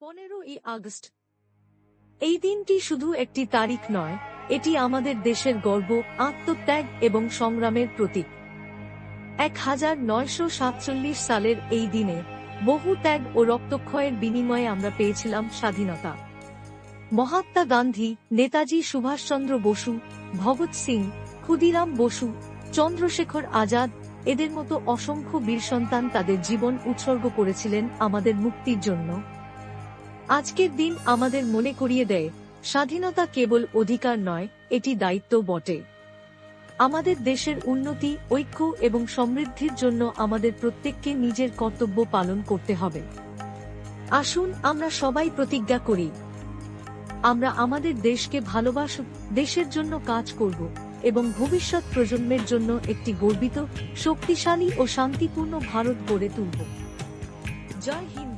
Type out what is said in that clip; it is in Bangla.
15ই আগস্ট। এই দিনটি শুধু একটি তারিখ নয়, এটি আমাদের দেশের গর্ব, আত্মত্যাগ এবং সংগ্রামের প্রতীক। 1947 সালের এই দিনে বহু ত্যাগ ও রক্তক্ষয়ের বিনিময়ে আমরা পেয়েছিলাম স্বাধীনতা। মহাত্মা গান্ধী, নেতাজি সুভাষচন্দ্র বসু, ভগৎ সিং, ক্ষুদিরাম বসু, চন্দ্রশেখর আজাদ, এদের মতো অসংখ্য বীর সন্তান তাদের জীবন উৎসর্গ করেছিলেন আমাদের মুক্তির জন্য। আজকের দিন আমাদের মনে করিয়ে দেয়, স্বাধীনতা কেবল অধিকার নয়, এটি দায়িত্ব বটে। আমাদের দেশের উন্নতি, ঐক্য এবং সমৃদ্ধির জন্য আমাদের প্রত্যেককে নিজের কর্তব্য পালন করতে হবে। আসুন আমরা সবাই প্রতিজ্ঞা করি, আমরা আমাদের দেশকে ভালোবাসব, দেশের জন্য কাজ করব এবং ভবিষ্যৎ প্রজন্মের জন্য একটি গর্বিত, শক্তিশালী ও শান্তিপূর্ণ ভারত গড়ে তুলব। জয় হিন্দ।